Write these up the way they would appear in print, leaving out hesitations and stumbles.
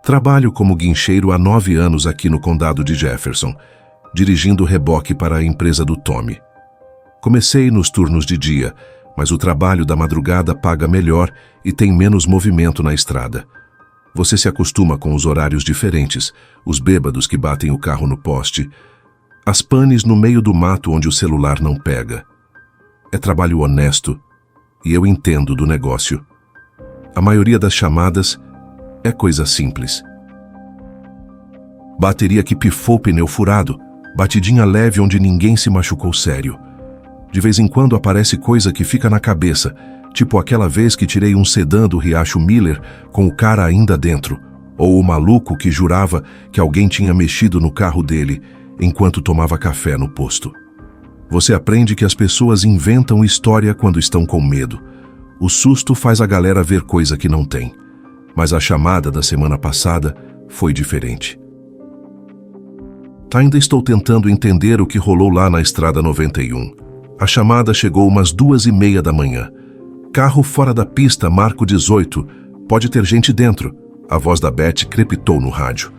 Trabalho como guincheiro há 9 anos aqui no condado de Jefferson, dirigindo reboque para a empresa do Tommy. Comecei nos turnos de dia, mas o trabalho da madrugada paga melhor e tem menos movimento na estrada. Você se acostuma com os horários diferentes, os bêbados que batem o carro no poste, as panes no meio do mato onde o celular não pega. É trabalho honesto e eu entendo do negócio. A maioria das chamadas é coisa simples. Bateria que pifou pneu furado, batidinha leve onde ninguém se machucou sério. De vez em quando aparece coisa que fica na cabeça, tipo aquela vez que tirei um sedã do Riacho Miller com o cara ainda dentro, ou o maluco que jurava que alguém tinha mexido no carro dele enquanto tomava café no posto. Você aprende que as pessoas inventam história quando estão com medo. O susto faz a galera ver coisa que não tem. Mas a chamada da semana passada foi diferente. Ainda estou tentando entender o que rolou lá na estrada 91. A chamada chegou umas 2:30 da manhã. Carro fora da pista, marco 18. Pode ter gente dentro. A voz da Beth crepitou no rádio.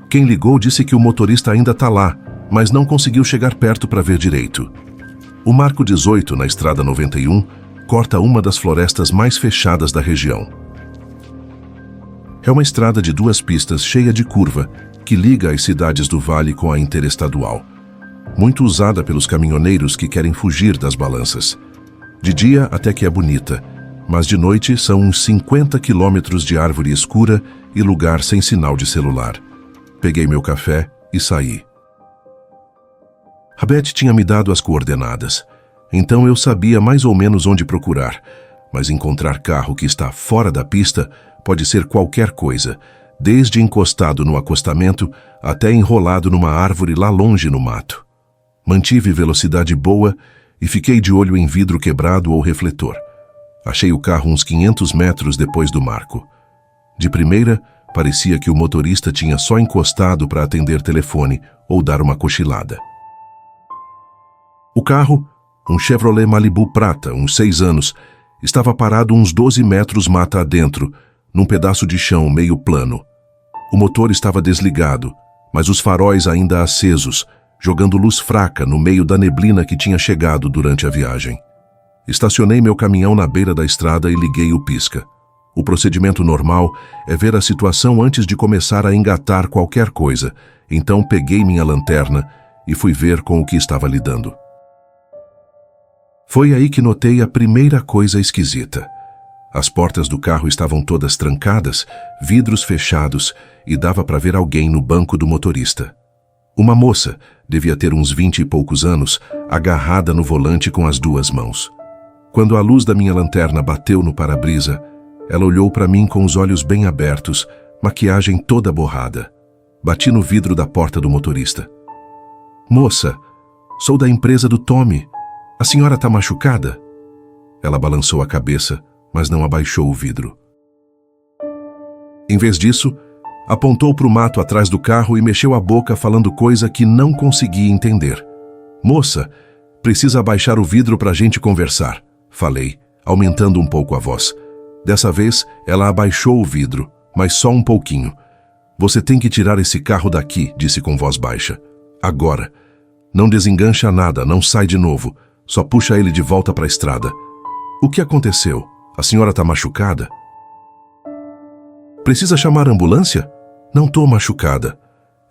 Quem ligou disse que o motorista ainda está lá, mas não conseguiu chegar perto para ver direito. O marco 18, na estrada 91, corta uma das florestas mais fechadas da região. É uma estrada de 2 pistas cheia de curva, que liga as cidades do vale com a interestadual. Muito usada pelos caminhoneiros que querem fugir das balanças. De dia até que é bonita, mas de noite são uns 50 quilômetros de árvore escura e lugar sem sinal de celular. Peguei meu café e saí. A Beth tinha me dado as coordenadas, então eu sabia mais ou menos onde procurar, mas encontrar carro que está fora da pista pode ser qualquer coisa, desde encostado no acostamento até enrolado numa árvore lá longe no mato. Mantive velocidade boa e fiquei de olho em vidro quebrado ou refletor. Achei o carro uns 500 metros depois do marco. De primeira, parecia que o motorista tinha só encostado para atender telefone ou dar uma cochilada. O carro, um Chevrolet Malibu prata, uns 6 anos, estava parado uns 12 metros mata adentro, num pedaço de chão meio plano. O motor estava desligado, mas os faróis ainda acesos, jogando luz fraca no meio da neblina que tinha chegado durante a viagem. Estacionei meu caminhão na beira da estrada e liguei o pisca. O procedimento normal é ver a situação antes de começar a engatar qualquer coisa, então peguei minha lanterna e fui ver com o que estava lidando. Foi aí que notei a primeira coisa esquisita. As portas do carro estavam todas trancadas, vidros fechados e dava para ver alguém no banco do motorista. Uma moça, devia ter uns 20 e poucos anos, agarrada no volante com as 2 mãos. Quando a luz da minha lanterna bateu no para-brisa, ela olhou para mim com os olhos bem abertos, maquiagem toda borrada. Bati no vidro da porta do motorista. "Moça, sou da empresa do Tommy. A senhora está machucada?" Ela balançou a cabeça, mas não abaixou o vidro. Em vez disso, apontou para o mato atrás do carro e mexeu a boca falando coisa que não consegui entender. "Moça, precisa abaixar o vidro para a gente conversar", falei, aumentando um pouco a voz. Dessa vez, ela abaixou o vidro, mas só um pouquinho. "Você tem que tirar esse carro daqui", disse com voz baixa. "Agora. Não desengancha nada, não sai de novo. Só puxa ele de volta para a estrada." "O que aconteceu? A senhora está machucada?" "Precisa chamar a ambulância?" "Não estou machucada."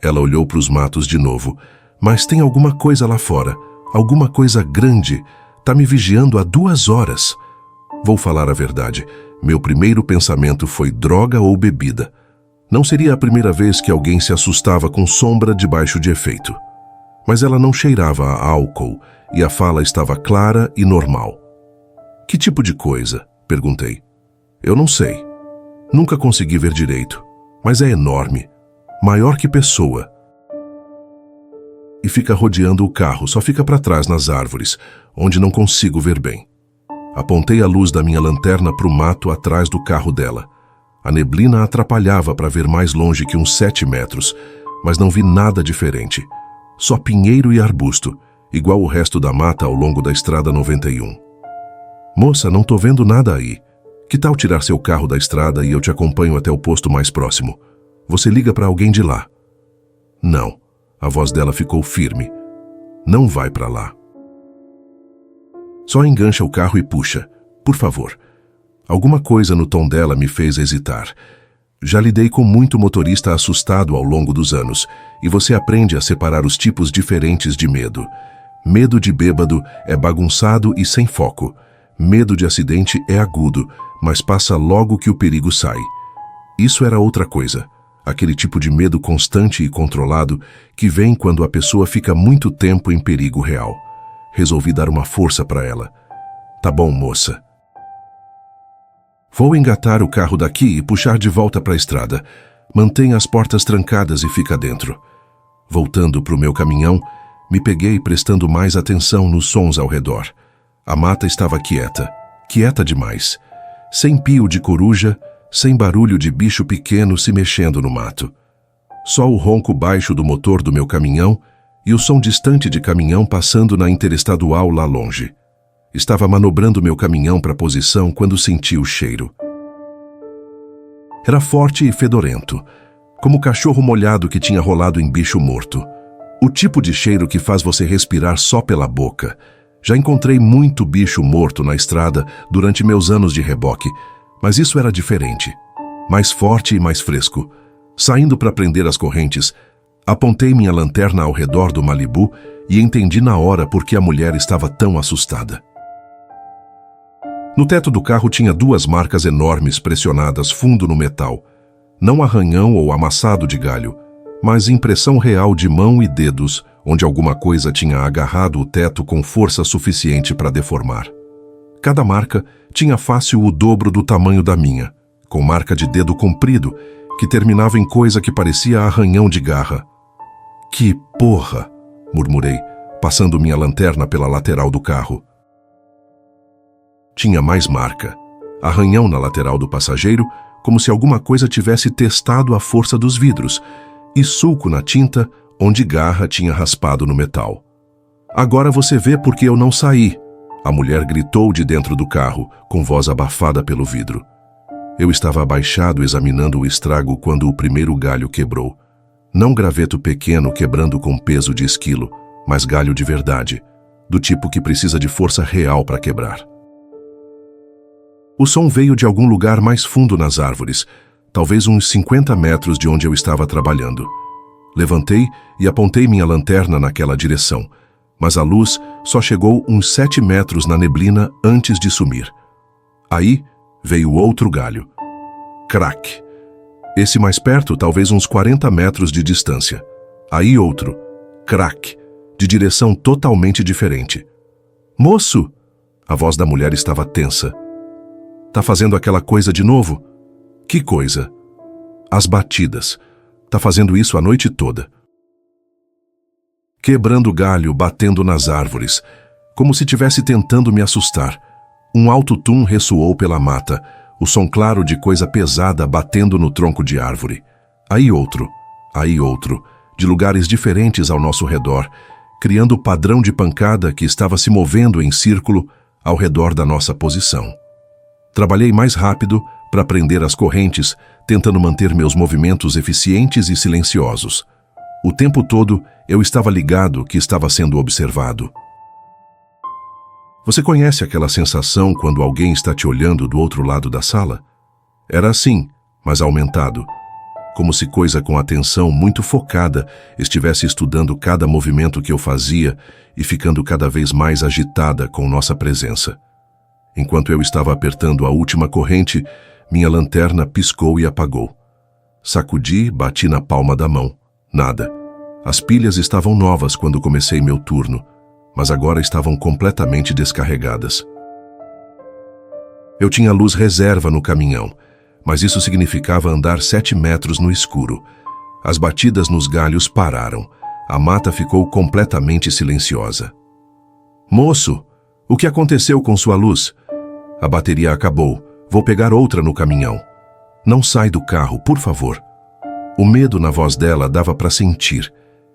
Ela olhou para os matos de novo. "Mas tem alguma coisa lá fora. Alguma coisa grande. Está me vigiando há 2 horas. Vou falar a verdade. Meu primeiro pensamento foi droga ou bebida. Não seria a primeira vez que alguém se assustava com sombra debaixo de efeito. Mas ela não cheirava a álcool e a fala estava clara e normal. "Que tipo de coisa?" perguntei. "Eu não sei. Nunca consegui ver direito, mas é enorme, maior que pessoa. E fica rodeando o carro, só fica para trás nas árvores, onde não consigo ver bem." Apontei a luz da minha lanterna para o mato atrás do carro dela. A neblina atrapalhava para ver mais longe que uns 7 metros, mas não vi nada diferente. Só pinheiro e arbusto, igual o resto da mata ao longo da estrada 91. "Moça, não tô vendo nada aí. Que tal tirar seu carro da estrada e eu te acompanho até o posto mais próximo?" Você liga para alguém de lá. Não. A voz dela ficou firme. Não vai para lá. Só engancha o carro e puxa. Por favor. Alguma coisa no tom dela me fez hesitar. Já lidei com muito motorista assustado ao longo dos anos, e você aprende a separar os tipos diferentes de medo. Medo de bêbado é bagunçado e sem foco. Medo de acidente é agudo, mas passa logo que o perigo sai. Isso era outra coisa. Aquele tipo de medo constante e controlado que vem quando a pessoa fica muito tempo em perigo real. Resolvi dar uma força para ela. Tá bom, moça. Vou engatar o carro daqui e puxar de volta para a estrada. Mantenha as portas trancadas e fica dentro. Voltando para o meu caminhão, me peguei prestando mais atenção nos sons ao redor. A mata estava quieta, quieta demais. Sem pio de coruja, sem barulho de bicho pequeno se mexendo no mato. Só o ronco baixo do motor do meu caminhão e o som distante de caminhão passando na interestadual lá longe. Estava manobrando meu caminhão para a posição quando senti o cheiro. Era forte e fedorento, como cachorro molhado que tinha rolado em bicho morto. O tipo de cheiro que faz você respirar só pela boca. Já encontrei muito bicho morto na estrada durante meus anos de reboque, mas isso era diferente. Mais forte e mais fresco. Saindo para prender as correntes, apontei minha lanterna ao redor do Malibu e entendi na hora por que a mulher estava tão assustada. No teto do carro tinha 2 marcas enormes pressionadas fundo no metal. Não arranhão ou amassado de galho, mas impressão real de mão e dedos, onde alguma coisa tinha agarrado o teto com força suficiente para deformar. Cada marca tinha fácil o dobro do tamanho da minha, com marca de dedo comprido, que terminava em coisa que parecia arranhão de garra. Que porra! Murmurei, passando minha lanterna pela lateral do carro. Tinha mais marca. Arranhão na lateral do passageiro, como se alguma coisa tivesse testado a força dos vidros, e sulco na tinta, onde garra tinha raspado no metal. Agora você vê por que eu não saí, a mulher gritou de dentro do carro, com voz abafada pelo vidro. Eu estava abaixado examinando o estrago quando o primeiro galho quebrou. Não graveto pequeno quebrando com peso de esquilo, mas galho de verdade, do tipo que precisa de força real para quebrar. O som veio de algum lugar mais fundo nas árvores, talvez uns 50 metros de onde eu estava trabalhando. Levantei e apontei minha lanterna naquela direção, mas a luz só chegou uns 7 metros na neblina antes de sumir. Aí veio outro galho. Crack! Esse mais perto, talvez uns 40 metros de distância. Aí outro. Crack! De direção totalmente diferente. Moço! A voz da mulher estava tensa. Tá fazendo aquela coisa de novo? Que coisa? As batidas. Tá fazendo isso a noite toda. Quebrando galho, batendo nas árvores, como se tivesse tentando me assustar. Um alto tum ressoou pela mata, o som claro de coisa pesada batendo no tronco de árvore. Aí outro, de lugares diferentes ao nosso redor, criando o padrão de pancada que estava se movendo em círculo ao redor da nossa posição. Trabalhei mais rápido para prender as correntes, tentando manter meus movimentos eficientes e silenciosos. O tempo todo eu estava ligado que estava sendo observado. Você conhece aquela sensação quando alguém está te olhando do outro lado da sala? Era assim, mas aumentado. Como se coisa com atenção muito focada estivesse estudando cada movimento que eu fazia e ficando cada vez mais agitada com nossa presença. Enquanto eu estava apertando a última corrente, minha lanterna piscou e apagou. Sacudi, bati na palma da mão. Nada. As pilhas estavam novas quando comecei meu turno, mas agora estavam completamente descarregadas. Eu tinha luz reserva no caminhão, mas isso significava andar 7 metros no escuro. As batidas nos galhos pararam. A mata ficou completamente silenciosa. Moço, o que aconteceu com sua luz? A bateria acabou. Vou pegar outra no caminhão. Não sai do carro, por favor. O medo na voz dela dava para sentir.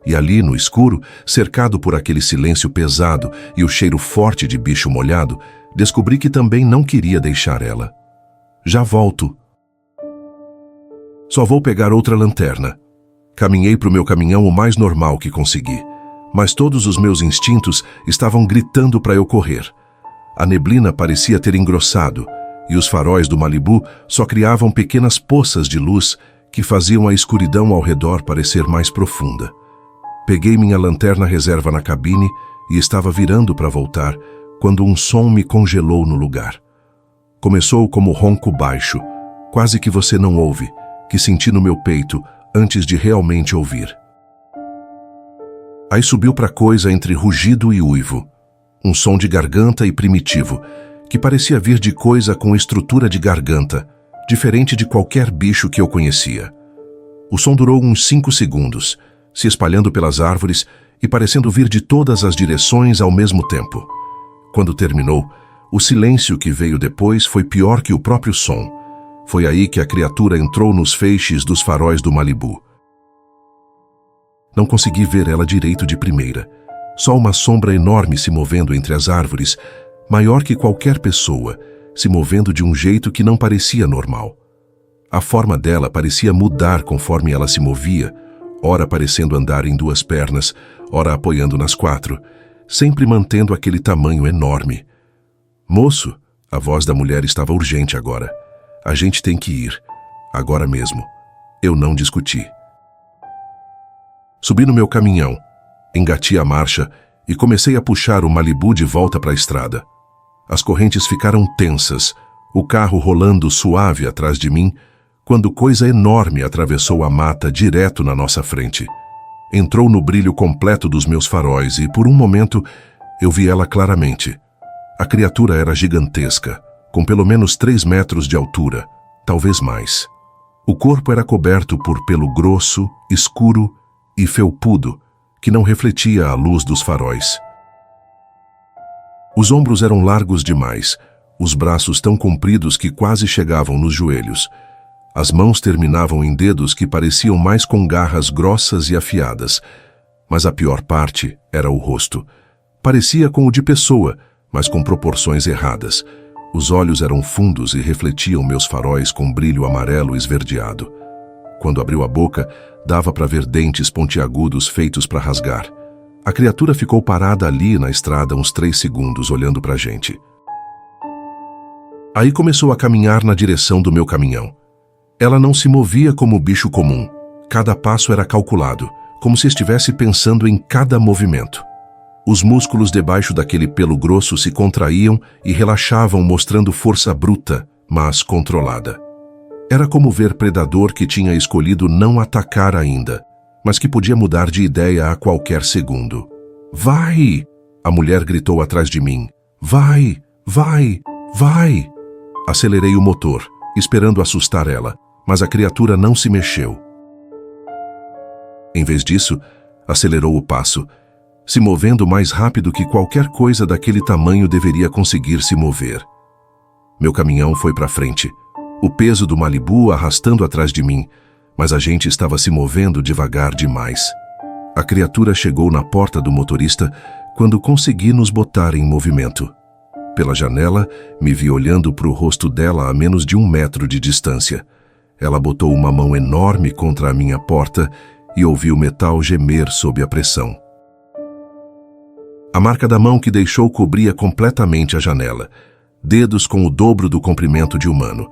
E ali, no escuro, cercado por aquele silêncio pesado e o cheiro forte de bicho molhado, descobri que também não queria deixar ela. Já volto. Só vou pegar outra lanterna. Caminhei para o meu caminhão o mais normal que consegui, mas todos os meus instintos estavam gritando para eu correr. A neblina parecia ter engrossado, e os faróis do Malibu só criavam pequenas poças de luz que faziam a escuridão ao redor parecer mais profunda. Peguei minha lanterna reserva na cabine e estava virando para voltar, quando um som me congelou no lugar. Começou como ronco baixo, quase que você não ouve, que senti no meu peito antes de realmente ouvir. Aí subiu para coisa entre rugido e uivo, um som de garganta e primitivo, que parecia vir de coisa com estrutura de garganta, diferente de qualquer bicho que eu conhecia. O som durou uns 5 segundos, se espalhando pelas árvores e parecendo vir de todas as direções ao mesmo tempo. Quando terminou, o silêncio que veio depois foi pior que o próprio som. Foi aí que a criatura entrou nos feixes dos faróis do Malibu. Não consegui ver ela direito de primeira. Só uma sombra enorme se movendo entre as árvores, maior que qualquer pessoa, se movendo de um jeito que não parecia normal. A forma dela parecia mudar conforme ela se movia, ora parecendo andar em 2 pernas, ora apoiando nas 4, sempre mantendo aquele tamanho enorme. Moço, a voz da mulher estava urgente agora. A gente tem que ir, agora mesmo. Eu não discuti. Subi no meu caminhão, engati a marcha e comecei a puxar o Malibu de volta para a estrada. As correntes ficaram tensas, o carro rolando suave atrás de mim, quando coisa enorme atravessou a mata direto na nossa frente. Entrou no brilho completo dos meus faróis e, por um momento, eu vi ela claramente. A criatura era gigantesca, com pelo menos 3 metros de altura, talvez mais. O corpo era coberto por pelo grosso, escuro e felpudo, que não refletia a luz dos faróis. Os ombros eram largos demais, os braços tão compridos que quase chegavam nos joelhos. As mãos terminavam em dedos que pareciam mais com garras grossas e afiadas, mas a pior parte era o rosto. Parecia com o de pessoa, mas com proporções erradas. Os olhos eram fundos e refletiam meus faróis com brilho amarelo esverdeado. Quando abriu a boca, dava para ver dentes pontiagudos feitos para rasgar. A criatura ficou parada ali na estrada uns 3 segundos, olhando para a gente. Aí começou a caminhar na direção do meu caminhão. Ela não se movia como bicho comum. Cada passo era calculado, como se estivesse pensando em cada movimento. Os músculos debaixo daquele pelo grosso se contraíam e relaxavam, mostrando força bruta, mas controlada. Era como ver predador que tinha escolhido não atacar ainda, mas que podia mudar de ideia a qualquer segundo. "Vai!" A mulher gritou atrás de mim. "Vai! Vai! Vai!" Acelerei o motor, esperando assustar ela, mas a criatura não se mexeu. Em vez disso, acelerou o passo, se movendo mais rápido que qualquer coisa daquele tamanho deveria conseguir se mover. Meu caminhão foi para frente, o peso do Malibu arrastando atrás de mim, mas a gente estava se movendo devagar demais. A criatura chegou na porta do motorista quando consegui nos botar em movimento. Pela janela, me vi olhando para o rosto dela a menos de 1 metro de distância. Ela botou uma mão enorme contra a minha porta e ouvi o metal gemer sob a pressão. A marca da mão que deixou cobria completamente a janela, dedos com o dobro do comprimento de humano,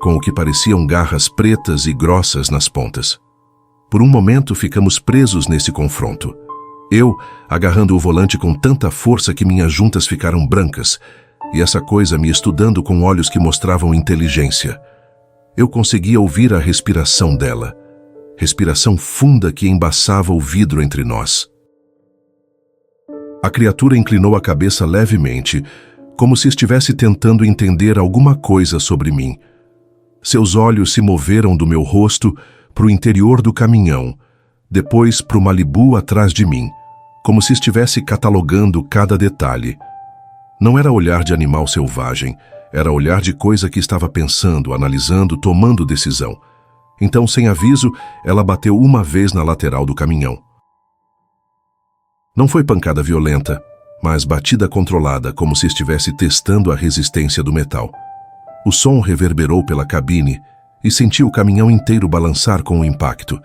com o que pareciam garras pretas e grossas nas pontas. Por um momento ficamos presos nesse confronto. Eu, agarrando o volante com tanta força que minhas juntas ficaram brancas, e essa coisa me estudando com olhos que mostravam inteligência. Eu conseguia ouvir a respiração dela, respiração funda que embaçava o vidro entre nós. A criatura inclinou a cabeça levemente, como se estivesse tentando entender alguma coisa sobre mim. Seus olhos se moveram do meu rosto para o interior do caminhão, depois para o Malibu atrás de mim, como se estivesse catalogando cada detalhe. Não era olhar de animal selvagem, era olhar de coisa que estava pensando, analisando, tomando decisão. Então, sem aviso, ela bateu uma vez na lateral do caminhão. Não foi pancada violenta, mas batida controlada, como se estivesse testando a resistência do metal. O som reverberou pela cabine e senti o caminhão inteiro balançar com o impacto.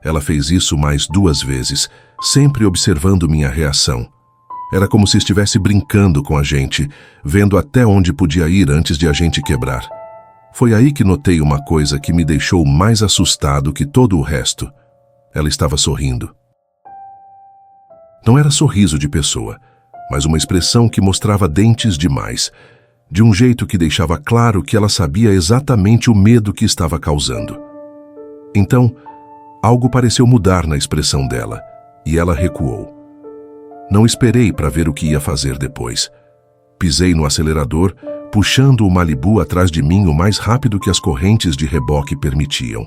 Ela fez isso mais 2 vezes, sempre observando minha reação. Era como se estivesse brincando com a gente, vendo até onde podia ir antes de a gente quebrar. Foi aí que notei uma coisa que me deixou mais assustado que todo o resto. Ela estava sorrindo. Não era sorriso de pessoa, mas uma expressão que mostrava dentes demais, de um jeito que deixava claro que ela sabia exatamente o medo que estava causando. Então, algo pareceu mudar na expressão dela, e ela recuou. Não esperei para ver o que ia fazer depois. Pisei no acelerador, puxando o Malibu atrás de mim o mais rápido que as correntes de reboque permitiam.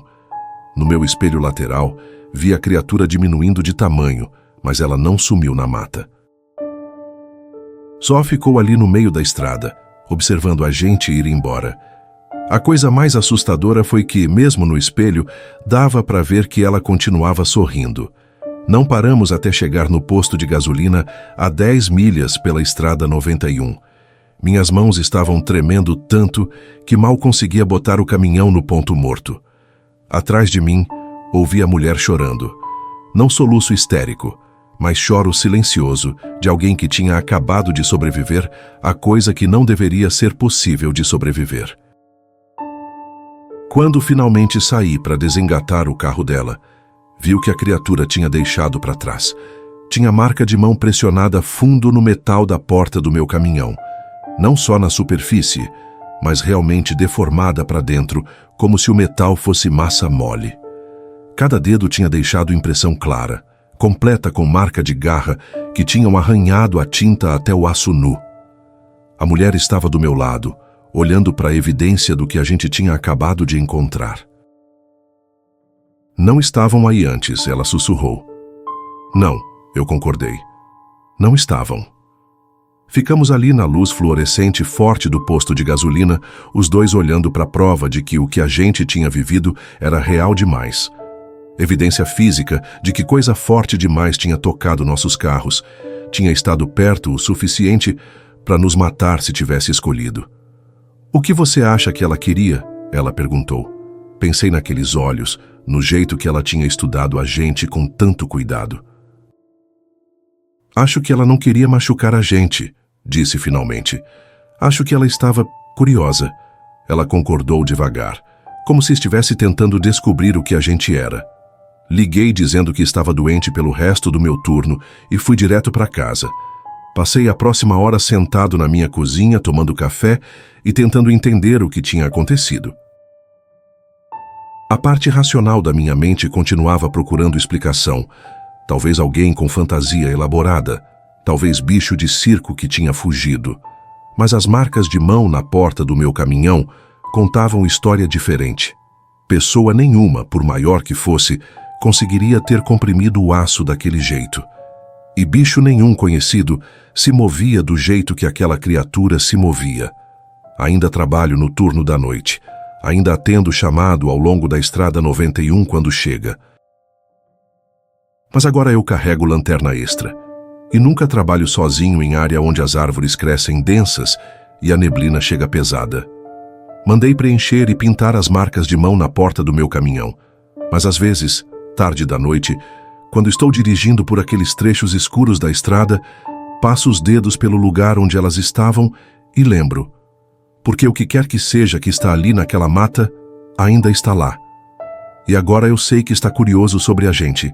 No meu espelho lateral, vi a criatura diminuindo de tamanho, mas ela não sumiu na mata. Só ficou ali no meio da estrada, observando a gente ir embora. A coisa mais assustadora foi que, mesmo no espelho, dava para ver que ela continuava sorrindo. Não paramos até chegar no posto de gasolina a 10 milhas pela estrada 91. Minhas mãos estavam tremendo tanto que mal conseguia botar o caminhão no ponto morto. Atrás de mim, ouvi a mulher chorando. Não soluço histérico, mas choro silencioso de alguém que tinha acabado de sobreviver a coisa que não deveria ser possível de sobreviver. Quando finalmente saí para desengatar o carro dela, vi o que a criatura tinha deixado para trás. Tinha marca de mão pressionada fundo no metal da porta do meu caminhão. Não só na superfície, mas realmente deformada para dentro, como se o metal fosse massa mole. Cada dedo tinha deixado impressão clara, completa com marca de garra que tinham arranhado a tinta até o aço nu. A mulher estava do meu lado, olhando para a evidência do que a gente tinha acabado de encontrar. Não estavam aí antes, ela sussurrou. Não, eu concordei. Não estavam. Ficamos ali na luz fluorescente forte do posto de gasolina, os dois olhando para a prova de que o que a gente tinha vivido era real demais. Evidência física de que coisa forte demais tinha tocado nossos carros. Tinha estado perto o suficiente para nos matar se tivesse escolhido. O que você acha que ela queria? Ela perguntou. Pensei naqueles olhos, no jeito que ela tinha estudado a gente com tanto cuidado. Acho que ela não queria machucar a gente, disse finalmente. Acho que ela estava curiosa. Ela concordou devagar, como se estivesse tentando descobrir o que a gente era. Liguei dizendo que estava doente pelo resto do meu turno e fui direto para casa. Passei a próxima hora sentado na minha cozinha tomando café e tentando entender o que tinha acontecido. A parte racional da minha mente continuava procurando explicação. Talvez alguém com fantasia elaborada, talvez bicho de circo que tinha fugido. Mas as marcas de mão na porta do meu caminhão contavam história diferente. Pessoa nenhuma, por maior que fosse, conseguiria ter comprimido o aço daquele jeito. E bicho nenhum conhecido se movia do jeito que aquela criatura se movia. Ainda trabalho no turno da noite. Ainda atendo chamado ao longo da estrada 91 quando chega. Mas agora eu carrego lanterna extra. E nunca trabalho sozinho em área onde as árvores crescem densas e a neblina chega pesada. Mandei preencher e pintar as marcas de mão na porta do meu caminhão. Mas às vezes, tarde da noite, quando estou dirigindo por aqueles trechos escuros da estrada, passo os dedos pelo lugar onde elas estavam e lembro. Porque o que quer que seja que está ali naquela mata, ainda está lá. E agora eu sei que está curioso sobre a gente.